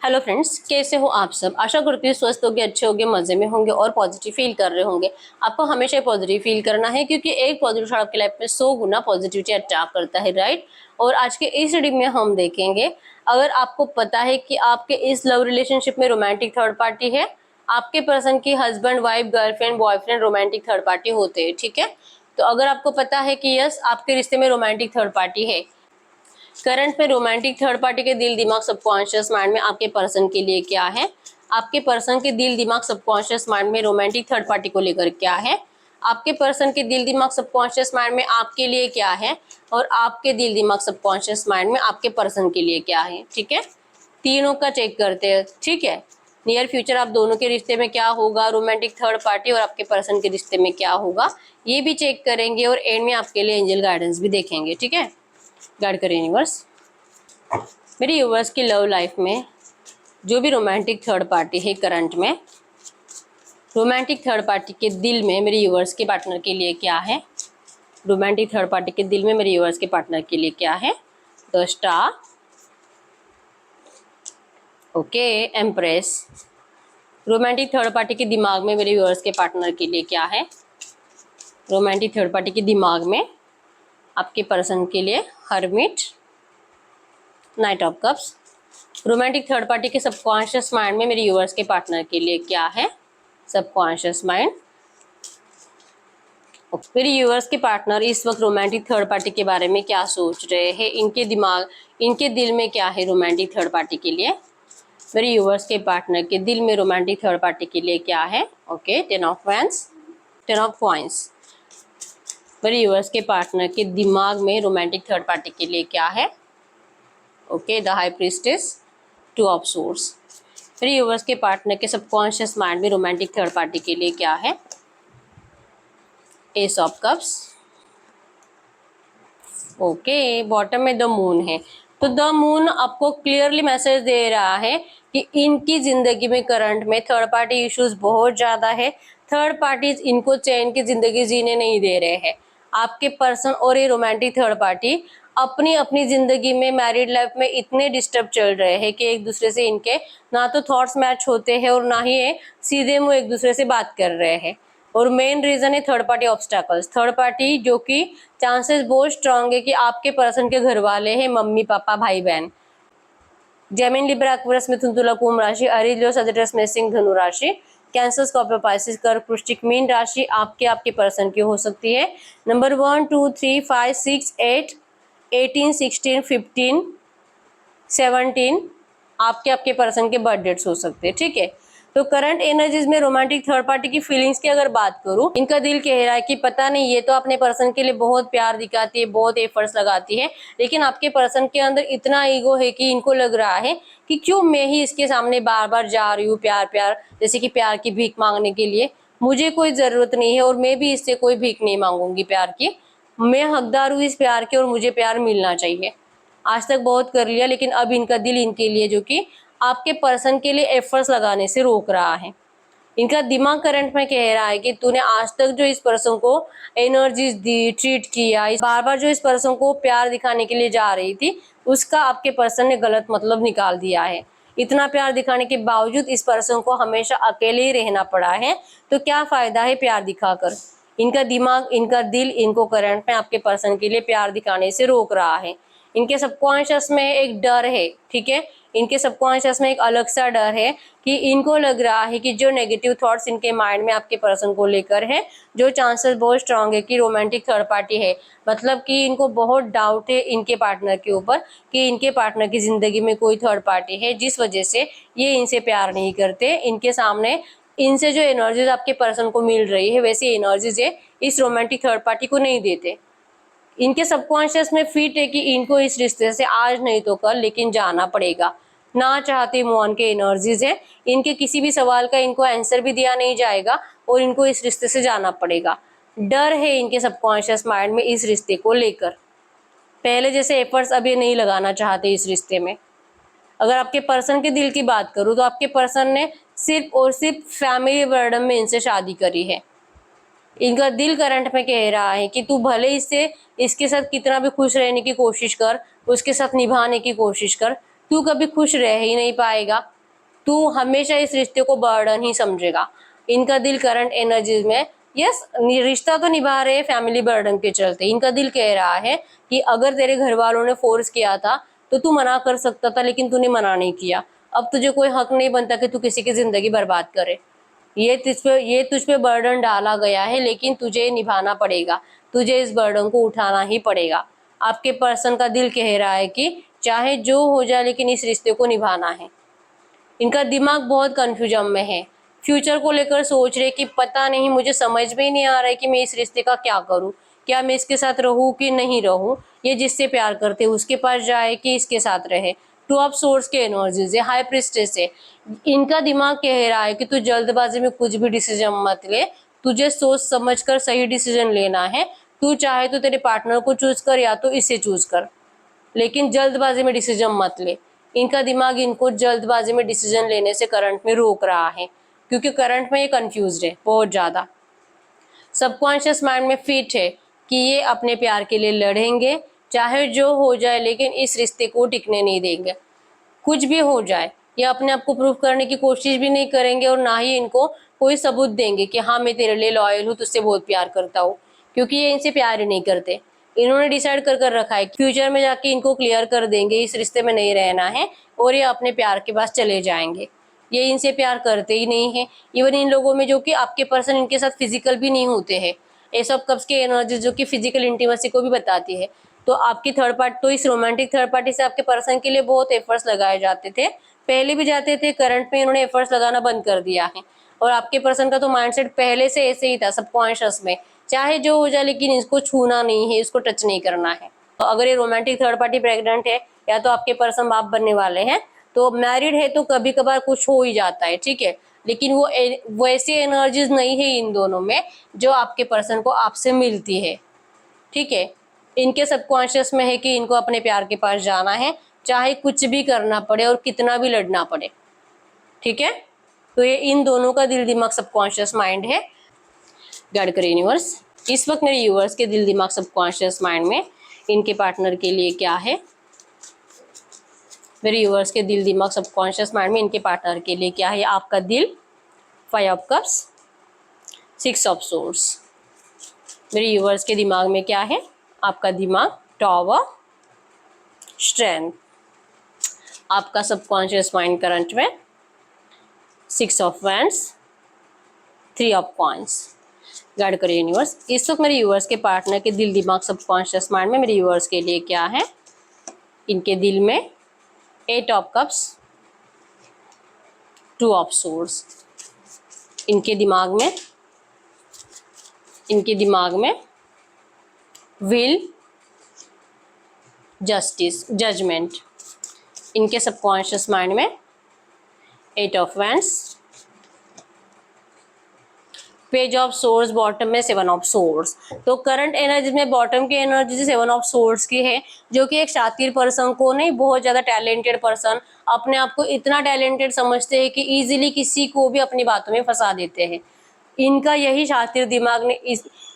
Hello friends, कैसे हो आप सब। आशा करती हूँ स्वस्थ होंगे, अच्छे होंगे, मजे में होंगे और पॉजिटिव फील कर रहे होंगे। आपको हमेशा पॉजिटिव फील करना है क्योंकि एक पॉजिटिव आपकी लाइफ में 100 गुना पॉजिटिविटी अट्रैक्ट करता है, राइट। और आज के इस रीडिंग में हम देखेंगे, अगर आपको पता है कि आपके इस लव रिलेशनशिप में रोमांटिक थर्ड पार्टी है, आपके पर्सन की husband, wife, girlfriend, boyfriend romantic third party होते हैं, ठीक है। तो अगर आपको पता है कि यस, आपके रिश्ते में रोमांटिक थर्ड पार्टी है, करंट में रोमांटिक थर्ड पार्टी के दिल दिमाग सबकॉन्शियस माइंड में आपके पर्सन के लिए क्या है, आपके पर्सन के दिल दिमाग सबकॉन्शियस माइंड में रोमांटिक थर्ड पार्टी को लेकर क्या है, आपके पर्सन के दिल दिमाग सबकॉन्शियस माइंड में आपके लिए क्या है, और आपके दिल दिमाग सबकॉन्शियस माइंड में आपके पर्सन के लिए क्या है, ठीक है। तीनों का चेक करते हैं, ठीक है। नियर फ्यूचर आप दोनों के रिश्ते में क्या होगा, रोमांटिक थर्ड पार्टी और आपके पर्सन के रिश्ते में क्या होगा, ये भी चेक करेंगे और एंड में आपके लिए एंजल गाइडेंस भी देखेंगे, ठीक है। गाइड करें यूनिवर्स। मेरी यूनिवर्स की लव लाइफ में जो भी रोमांटिक थर्ड पार्टी है करंट में, रोमांटिक थर्ड पार्टी के दिल में मेरे यूनिवर्स के पार्टनर के लिए क्या है, रोमांटिक थर्ड पार्टी के दिल में मेरे यूनिवर्स के पार्टनर के लिए क्या है। The star, okay, empress. Romantic third party के दिमाग में मेरे यूनिवर्स के पार्टनर के लिए क्या है, रोमांटिक थर्ड पार्टी के दिमाग में आपके पर्सन के लिए hermit, night of cups. Romantic third party के सबकॉन्शियस माइंड में मेरे यूनिवर्स के पार्टनर के लिए क्या है, सबकॉन्शियस माइंड। मेरे यूनिवर्स के पार्टनर इस वक्त रोमांटिक थर्ड पार्टी के बारे में क्या सोच रहे हैं, इनके दिमाग, इनके दिल में क्या है रोमांटिक थर्ड पार्टी के लिए। मेरे यूनिवर्स के पार्टनर के दिल में रोमांटिक थर्ड पार्टी के लिए क्या है। Okay, 10 of wands, 10 of coins. मेरे यूनिवर्स के पार्टनर के दिमाग में रोमांटिक थर्ड पार्टी के लिए क्या है। Okay, the high priestess, 2 of source. मेरे यूनिवर्स के पार्टनर के सबकॉन्शियस माइंड में रोमांटिक थर्ड पार्टी के लिए क्या है, S of cups. Okay, bottom में द मून है। तो द मून आपको क्लियरली मैसेज दे रहा है कि इनकी जिंदगी में करंट में थर्ड पार्टी इश्यूज बहुत ज्यादा है। थर्ड पार्टीज इनको चैन की जिंदगी जीने नहीं दे रहे हैं। आपके पर्सन और ये रोमांटिक थर्ड पार्टी अपनी अपनी जिंदगी में, मैरिड लाइफ में इतने डिस्टर्ब चल रहे हैं कि एक दूसरे से इनके ना तो थॉट्स मैच होते हैं और ना ही ये सीधे मुंह एक दूसरे से बात कर रहे हैं। और मेन रीजन है third party obstacles. Third party जो कि चांसेस बहुत स्ट्रांग है कि आपके पर्सन के घर वाले हैं, मम्मी पापा, भाई बहन। जेमिनी, लिब्रा, एक्वेरियस, मिथुन, तुला, कुंभ राशि, अरीज, लियो, सजिटेरियस, मेष, धनु राशि, कैंसर, स्कॉर्पियो, पाइसेस, कर्क, वृश्चिक, मीन राशि आपके पर्सन की हो सकती है। नंबर 1, 2, 3, 5, 6, 8, 18, 16, 15, 17 आपके पर्सन के बर्थ डेट्स हो सकते हैं, ठीक है। तो करंट एनर्जीज में रोमांटिक थर्ड पार्टी की फीलिंग्स की अगर बात करूं, इनका दिल कह रहा है कि पता नहीं, ये तो अपने पर्सन के लिए बहुत प्यार दिखाती है, बहुत एफर्ट्स लगाती है, लेकिन आपके पर्सन के अंदर इतना ईगो है कि इनको लग रहा है कि क्यों मैं ही इसके सामने बार बार जा रही हूँ प्यार प्यार, जैसे कि प्यार की भीख मांगने के लिए। मुझे कोई जरूरत नहीं है और मैं भी इससे कोई भीख नहीं मांगूंगी प्यार की। मैं हकदार हूँ इस प्यार की और मुझे प्यार मिलना चाहिए। आज तक बहुत कर लिया, लेकिन अब इनका दिल इनके लिए, जो कि आपके पर्सन के लिए एफर्ट्स लगाने से रोक रहा है। इनका दिमाग करंट में कह रहा है कि तूने आज तक जो इस पर्सन को एनर्जीज दी, ट्रीट किया, बार बार जो इस पर्सन को प्यार दिखाने के लिए जा रही थी, उसका आपके पर्सन ने गलत मतलब निकाल दिया है। इतना प्यार दिखाने के बावजूद इस पर्सन को हमेशा अकेले ही रहना पड़ा है, तो क्या फायदा है प्यार दिखाकर। इनका दिमाग, इनका दिल इनको करंट में आपके पर्सन के लिए प्यार दिखाने से रोक रहा है। इनके सबकॉन्शियस में एक डर है, ठीक है। इनके सबकॉन्शियस में एक अलग सा डर है कि इनको लग रहा है कि जो नेगेटिव थॉट्स इनके माइंड में आपके पर्सन को लेकर है, जो चांसेस बहुत स्ट्रांग है कि रोमांटिक थर्ड पार्टी है, मतलब कि इनको बहुत डाउट है इनके पार्टनर के ऊपर कि इनके पार्टनर की जिंदगी में कोई थर्ड पार्टी है, जिस वजह से ये इनसे प्यार नहीं करते। इनके सामने इनसे जो एनर्जीज आपके पर्सन को मिल रही है, वैसी एनर्जीज है इस रोमांटिक थर्ड पार्टी को नहीं देते। इनके सबकॉन्शियस में फिट है कि इनको इस रिश्ते से आज नहीं तो कल लेकिन जाना पड़ेगा। ना चाहते मौन के एनर्जीज है। इनके किसी भी सवाल का इनको आंसर भी दिया नहीं जाएगा और इनको इस रिश्ते से जाना पड़ेगा। डर है इनके सबकॉन्शियस माइंड में इस रिश्ते को लेकर। पहले जैसे एफर्ट्स अभी नहीं लगाना चाहते इस रिश्ते में। अगर आपके पर्सन के दिल की बात करूँ तो आपके पर्सन ने सिर्फ और सिर्फ फैमिली बर्डन में इनसे शादी करी है। इनका दिल करंट में कह रहा है कि तू भले इसके साथ कितना भी खुश रहने की कोशिश कर, उसके साथ निभाने की कोशिश कर, तू कभी खुश रह ही नहीं पाएगा। तू हमेशा इस रिश्ते को बर्डन ही समझेगा। इनका दिल करंट एनर्जीज में यस रिश्ता तो निभा रहे हैं फैमिली बर्डन के चलते। इनका दिल कह रहा है कि अगर तेरे घर वालों ने फोर्स किया था तो तू मना कर सकता था, लेकिन तूने मना नहीं किया। अब तुझे कोई हक नहीं बनता कि तू किसी की जिंदगी बर्बाद करे। ये तुझ पे बर्डन डाला गया है, लेकिन तुझे निभाना पड़ेगा, तुझे इस बर्डन को उठाना ही पड़ेगा। आपके पर्सन का दिल कह रहा है कि चाहे जो हो जाए लेकिन इस रिश्ते को निभाना है। इनका दिमाग बहुत कंफ्यूजन में है, फ्यूचर को लेकर सोच रहे कि पता नहीं, मुझे समझ में ही नहीं आ रहा है कि मैं इस रिश्ते का क्या करूं, क्या मैं इसके साथ रहूं कि नहीं रहूं, ये जिससे प्यार करते उसके पास जाए कि इसके साथ रहे। टू ऑफ सोर्स के एनर्जीज है, हाई प्रिस्टेस है। इनका दिमाग कह रहा है कि तू जल्दबाजी में कुछ भी डिसीजन मत ले, तुझे सोच समझ कर सही डिसीजन लेना है। तू चाहे तो तेरे पार्टनर को चूज कर या तो इसे चूज कर, लेकिन जल्दबाजी में डिसीजन मत ले। इनका दिमाग इनको जल्दबाजी में डिसीजन लेने से करंट में रोक रहा है, क्योंकि करंट में ये कंफ्यूज्ड है बहुत ज्यादा। सबकॉन्शियस माइंड में फिट है कि ये अपने प्यार के लिए लड़ेंगे, चाहे जो हो जाए, लेकिन इस रिश्ते को टिकने नहीं देंगे। कुछ भी हो जाए, ये अपने आप को प्रूव करने की कोशिश भी नहीं करेंगे, और ना ही इनको कोई सबूत देंगे कि हाँ मैं तेरे लिए लॉयल हूँ, तुझसे बहुत प्यार करता हूँ, क्योंकि ये इनसे प्यार ही नहीं करते। इन्होंने डिसाइड कर रखा है फ्यूचर में जाके इनको क्लियर कर देंगे, इस रिश्ते में नहीं रहना है, और ये अपने प्यार के पास चले जाएंगे। ये इनसे प्यार करते ही नहीं है। इवन इन लोगों में जो कि आपके पर्सन इनके साथ फिजिकल भी नहीं होते हैं, एस ऑफ कप्स की एनर्जी जो कि फिजिकल इंटीमेसी को भी बताती है। तो आपकी थर्ड पार्टी, तो इस रोमांटिक थर्ड पार्टी से आपके पर्सन के लिए बहुत एफर्ट्स लगाए जाते थे, पहले भी जाते थे, करंट में इन्होंने एफर्ट्स लगाना बंद कर दिया है। और आपके पर्सन का तो माइंडसेट पहले से ऐसे ही था सबकॉन्शियस में, चाहे जो हो जाए लेकिन इसको छूना नहीं है, इसको टच नहीं करना है। तो अगर ये रोमांटिक थर्ड पार्टी प्रेग्नेंट है या तो आपके पर्सन बाप बनने वाले हैं, तो मैरिड है तो कभी कभार कुछ हो ही जाता है, ठीक है, लेकिन वो वैसी एनर्जीज नहीं है इन दोनों में जो आपके पर्सन को आपसे मिलती है, ठीक है। इनके सबकॉन्शियस में है कि इनको अपने प्यार के पास जाना है, चाहे कुछ भी करना पड़े और कितना भी लड़ना पड़े, ठीक है। तो ये इन दोनों का दिल दिमाग सबकॉन्शियस माइंड है। गाइड करे यूनिवर्स, इस वक्त मेरे यूनिवर्स के दिल दिमाग सबकॉन्शियस माइंड में इनके पार्टनर के लिए क्या है। मेरे यूनिवर्स के दिल दिमाग सबकॉन्शियस माइंड में इनके पार्टनर के लिए क्या है। आपका दिल 5 ऑफ कप्स, 6 ऑफ सोर्ड्स। मेरे यूनिवर्स के दिमाग में क्या है। आपका दिमाग टॉवर, स्ट्रेंथ। आपका सबकॉन्शियस माइंड करंट में 6 of wands, 3 of coins. Guide करिए यूनिवर्स, इस वक्त मेरे यूनिवर्स के पार्टनर के दिल दिमाग सबकॉन्शियस माइंड में मेरे यूनिवर्स के लिए क्या है। इनके दिल में 8 ऑफ कप्स, 2 ऑफ सोर्ड्स। इनके दिमाग में विल, जस्टिस, जजमेंट। इनके सबकॉन्शियस माइंड में 8 of wands, page of source, bottom में 7 ऑफ सोर्स। तो करंट एनर्जी में बॉटम की एनर्जी 7 ऑफ सोर्स की है, जो कि एक शातिर पर्सन को नहीं, बहुत ज्यादा टैलेंटेड पर्सन, अपने आप को इतना टैलेंटेड समझते हैं कि इजीली किसी को भी अपनी बातों में फंसा देते हैं। इनका यही शातिर दिमाग ने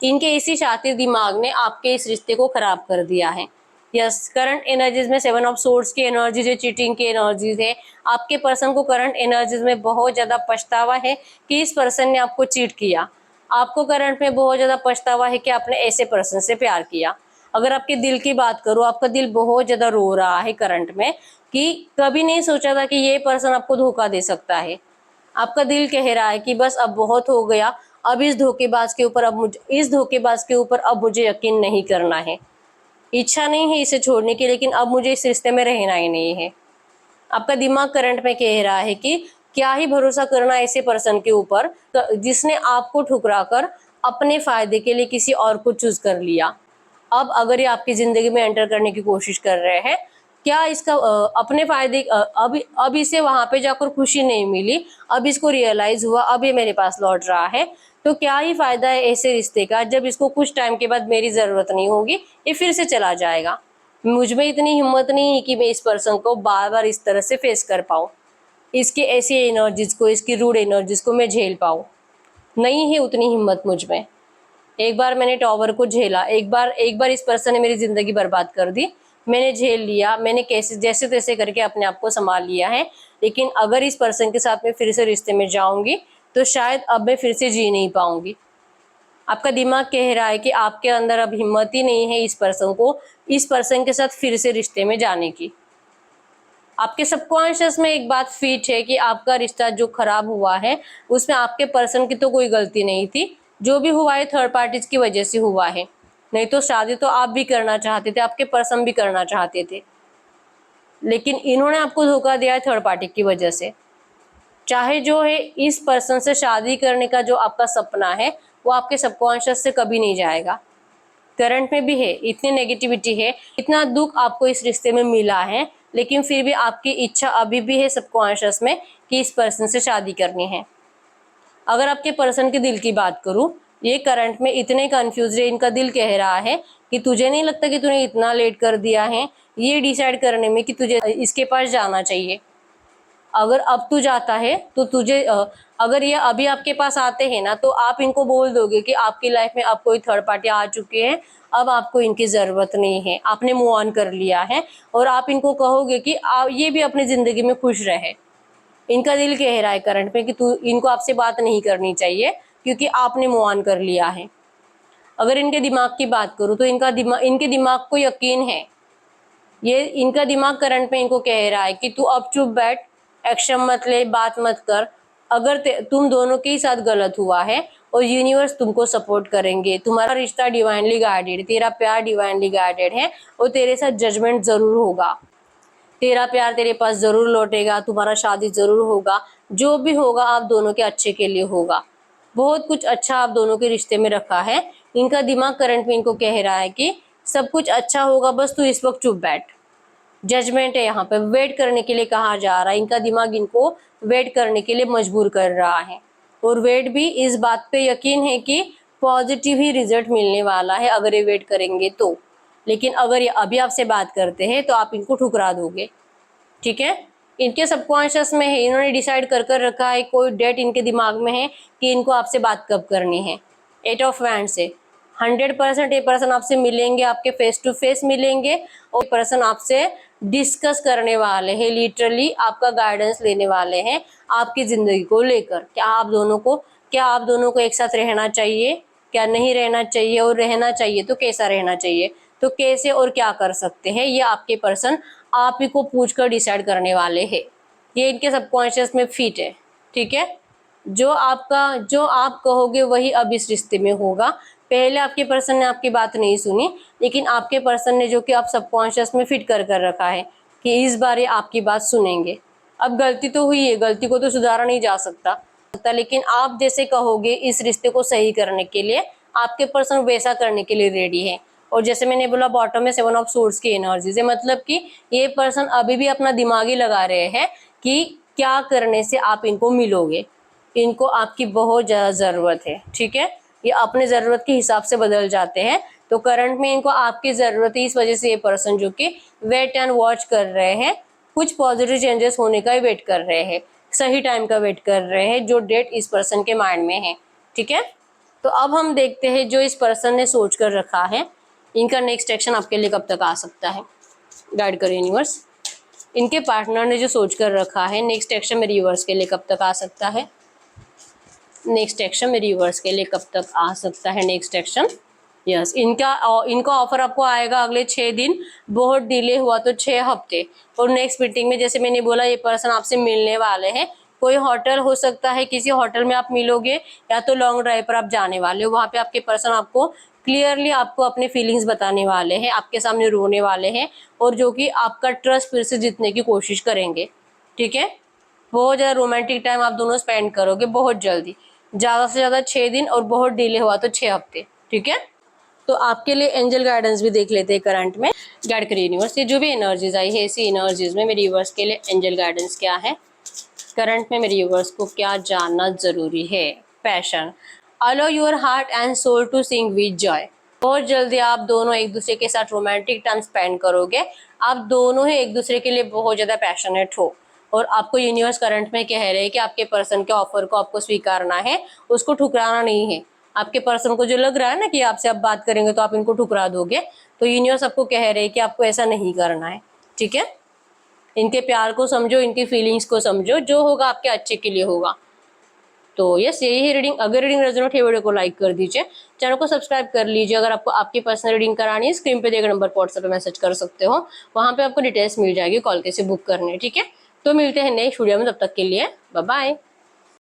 इनके इसी शातिर दिमाग ने आपके इस रिश्ते को खराब कर दिया है। यस, करंट एनर्जीज में 7 ऑफ सोर्स की एनर्जीज है, चीटिंग की एनर्जीज है। आपके पर्सन को करंट एनर्जीज में बहुत ज्यादा पछतावा है कि इस पर्सन ने आपको चीट किया। आपको करंट में बहुत ज्यादा पछतावा है कि आपने ऐसे पर्सन से प्यार किया। अगर आपके दिल की बात करूं, आपका दिल बहुत ज्यादा रो रहा है करंट में कि कभी नहीं सोचा था कि ये पर्सन आपको धोखा दे सकता है। आपका दिल कह रहा है कि बस अब बहुत हो गया, अब इस धोखेबाज के ऊपर अब मुझे यकीन नहीं करना है। इच्छा नहीं है इसे छोड़ने की, लेकिन अब मुझे इस रिश्ते में रहना ही नहीं है। आपका दिमाग करंट में कह रहा है कि क्या ही भरोसा करना ऐसे पर्सन के ऊपर जिसने आपको ठुकरा कर अपने फायदे के लिए किसी और को चूज कर लिया। अब अगर ये आपकी जिंदगी में एंटर करने की कोशिश कर रहे हैं, क्या इसका अपने फायदे अब इसे वहां पे जाकर खुशी नहीं मिली, अब इसको रियलाइज हुआ अब ये मेरे पास लौट रहा है, तो क्या ही फायदा है ऐसे रिश्ते का जब इसको कुछ टाइम के बाद मेरी जरूरत नहीं होगी, ये फिर से चला जाएगा। मुझ में इतनी हिम्मत नहीं है कि मैं इस पर्सन को बार बार इस तरह से फेस कर पाऊँ, इसके ऐसी एनर्जीज को, इसकी रूड एनर्जीज को मैं झेल पाऊँ। नहीं है उतनी हिम्मत मुझ में। एक बार मैंने टॉवर को झेला, एक बार इस पर्सन ने मेरी जिंदगी बर्बाद कर दी, मैंने झेल लिया, मैंने कैसे जैसे तैसे करके अपने आप को संभाल लिया है, लेकिन अगर इस पर्सन के साथ मैं फिर से रिश्ते में जाऊंगी तो शायद अब मैं फिर से जी नहीं पाऊंगी। आपका दिमाग कह रहा है कि आपके अंदर अब हिम्मत ही नहीं है इस पर्सन के साथ फिर से रिश्ते में जाने की। आपके सबकॉन्शियस में एक बात फिट है कि आपका रिश्ता जो खराब हुआ है उसमें आपके पर्सन की तो कोई गलती नहीं थी, जो भी हुआ है थर्ड पार्टीज की वजह से हुआ है। नहीं तो शादी तो आप भी करना चाहते थे, आपके पर्सन भी करना चाहते थे, लेकिन इन्होंने आपको धोखा दिया है थर्ड पार्टी की वजह से। चाहे जो है इस पर्सन से शादी करने का जो आपका सपना है वो आपके सबकॉन्शियस से कभी नहीं जाएगा। करंट में भी है, इतनी नेगेटिविटी है, इतना दुख आपको इस रिश्ते में मिला है, लेकिन फिर भी आपकी इच्छा अभी भी है सबकॉन्शियस में कि इस पर्सन से शादी करनी है। अगर आपके पर्सन के दिल की बात करूं, ये करंट में इतने कंफ्यूज है, इनका दिल कह रहा है कि तुझे नहीं लगता कि तूने इतना लेट कर दिया है ये डिसाइड करने में कि तुझे इसके पास जाना चाहिए। अगर अब तू जाता है तो तुझे अगर ये अभी आपके पास आते हैं ना तो आप इनको बोल दोगे कि आपकी लाइफ में अब कोई थर्ड पार्टी आ चुके हैं, अब आपको इनकी ज़रूरत नहीं है, आपने मूव ऑन कर लिया है। और आप इनको कहोगे कि ये भी अपनी ज़िंदगी में खुश रहे। इनका दिल कह रहा है करंट में कि तू इनको आपसे बात नहीं करनी चाहिए क्योंकि आपने मूव ऑन कर लिया है। अगर इनके दिमाग की बात करूँ तो इनके दिमाग को यकीन है, ये इनका दिमाग करंट में इनको कह रहा है कि तू अब चुप बैठ, एक्शन मत ले, बात मत कर। अगर तुम दोनों के ही साथ गलत हुआ है और यूनिवर्स तुमको सपोर्ट करेंगे, तुम्हारा रिश्ता डिवाइनली गाइडेड, तेरा प्यार डिवाइनली गाइडेड है और तेरे साथ जजमेंट जरूर होगा, तेरा प्यार तेरे पास जरूर लौटेगा, तुम्हारा शादी जरूर होगा, जो भी होगा आप दोनों के अच्छे के लिए होगा। बहुत कुछ अच्छा आप दोनों के रिश्ते में रखा है। इनका दिमाग करंट में इनको कह रहा है कि सब कुछ अच्छा होगा, बस तू इस वक्त चुप बैठ। जजमेंट है यहाँ पे, वेट करने के लिए कहा जा रहा है। इनका दिमाग इनको वेट करने के लिए मजबूर कर रहा है और वेट भी इस बात पे यकीन है कि पॉजिटिव ही रिजल्ट मिलने वाला है अगर ये वेट करेंगे तो। लेकिन अगर ये अभी आपसे बात करते हैं तो आप इनको ठुकरा दोगे, ठीक है। इनके सबकॉन्शियस में है, इन्होंने डिसाइड कर कर रखा है, कोई डेट इनके दिमाग में है कि इनको आपसे बात कब करनी है। 8 ऑफ वैंड्स से 100% ये पर्सन आपसे मिलेंगे, आपके फेस टू फेस मिलेंगे और पर्सन आपसे डिस्कस करने वाले हैं, लिटरली आपका गाइडेंस लेने वाले हैं आपकी जिंदगी को लेकर। क्या आप दोनों को एक साथ रहना चाहिए, क्या नहीं रहना चाहिए, और रहना चाहिए तो कैसा रहना चाहिए, तो कैसे और क्या कर सकते हैं, ये आपके पर्सन आप ही को पूछकर डिसाइड करने वाले हैं। ये इनके सबकॉन्शियस में फिट है, ठीक है। जो आप कहोगे वही अब इस रिश्ते में होगा। पहले आपके पर्सन ने आपकी बात नहीं सुनी, लेकिन आपके पर्सन ने, जो कि आप सबकॉन्शियस में फिट कर कर रखा है कि इस बार ये आपकी बात सुनेंगे। अब गलती तो हुई है, गलती को तो सुधारा नहीं जा सकता, लेकिन आप जैसे कहोगे इस रिश्ते को सही करने के लिए आपके पर्सन वैसा करने के लिए रेडी है। और जैसे मैंने बोला बॉटम में 7 ऑफ सोर्ड्स की एनर्जी है, मतलब कि ये पर्सन अभी भी अपना दिमाग ही लगा रहे हैं कि क्या करने से आप इनको मिलोगे। इनको आपकी बहुत ज़्यादा ज़रूरत है, ठीक है। ये अपने ज़रूरत के हिसाब से बदल जाते हैं, तो करंट में इनको आपकी ज़रूरत है। इस वजह से ये पर्सन जो कि वेट एंड वॉच कर रहे हैं, कुछ पॉजिटिव चेंजेस होने का ही वेट कर रहे हैं, सही टाइम का वेट कर रहे हैं जो डेट इस पर्सन के माइंड में है, ठीक है। तो अब हम देखते हैं जो इस पर्सन ने सोच कर रखा है, इनका नेक्स्ट एक्शन आपके लिए कब तक आ सकता है। गाइड करो यूनिवर्स, इनके पार्टनर ने जो सोच कर रखा है नेक्स्ट एक्शन मेरे यूनिवर्स के लिए कब तक आ सकता है। नेक्स्ट एक्शन मेरे यूनिवर्स के लिए कब तक आ सकता है। नेक्स्ट एक्शन, यस, इनका ऑफर आपको आएगा अगले 6 दिन, बहुत डिले हुआ तो 6 हफ्ते। और नेक्स्ट मीटिंग में जैसे मैंने बोला ये पर्सन आपसे मिलने वाले हैं। कोई होटल हो सकता है, किसी होटल में आप मिलोगे, या तो लॉन्ग ड्राइव पर आप जाने वाले हो, वहाँ पे आपके पर्सन आपको क्लियरली आपको अपने फीलिंग्स बताने वाले हैं, आपके सामने रोने वाले हैं और जो कि आपका ट्रस्ट फिर से जीतने की कोशिश करेंगे, ठीक है। बहुत ज़्यादा रोमांटिक टाइम आप दोनों स्पेंड करोगे बहुत जल्दी, ज़्यादा से ज़्यादा 6 दिन और बहुत डिले हुआ तो 6 हफ्ते, ठीक है। तो आपके लिए एंजल गाइडेंस भी देख लेते हैं करंट में। गाइड करिए यूनिवर्स, ये जो भी एनर्जीज आई है इसी एनर्जीज में मेरे यूनिवर्स के लिए एंजल गाइडेंस क्या है, करंट में मेरे यूनिवर्स को क्या जानना जरूरी है। Passion, allow your heart and soul to sing with joy. बहुत जल्दी आप दोनों एक दूसरे के साथ रोमांटिक टाइम स्पेंड करोगे, आप दोनों ही एक दूसरे के लिए बहुत ज़्यादा पैशनेट हो। और आपको यूनिवर्स करंट में कह रहे हैं कि आपके पर्सन के ऑफर को आपको स्वीकारना है, उसको ठुकराना नहीं है। आपके पर्सन को जो लग रहा है ना कि आपसे अब बात करेंगे तो आप इनको ठुकरा दोगे, तो यूनिवर्स आपको कह रहे हैं कि आपको ऐसा नहीं करना है, ठीक है। इनके प्यार को समझो, इनकी फीलिंग्स को समझो, जो होगा आपके अच्छे के लिए होगा। तो यस, यही है रीडिंग। अगर रीडिंग रेजोनेट है वीडियो को लाइक कर दीजिए, चैनल को सब्सक्राइब कर लीजिए। अगर आपको आपकी पर्सनल रीडिंग करानी है, स्क्रीन पे दिए गए नंबर पर व्हाट्सएप पे मैसेज कर सकते हो, वहां पे आपको डिटेल्स मिल जाएगी कॉल कैसे बुक करनी है, ठीक है। तो मिलते हैं नेक्स्ट वीडियो में, तब तक के लिए बाय बाय।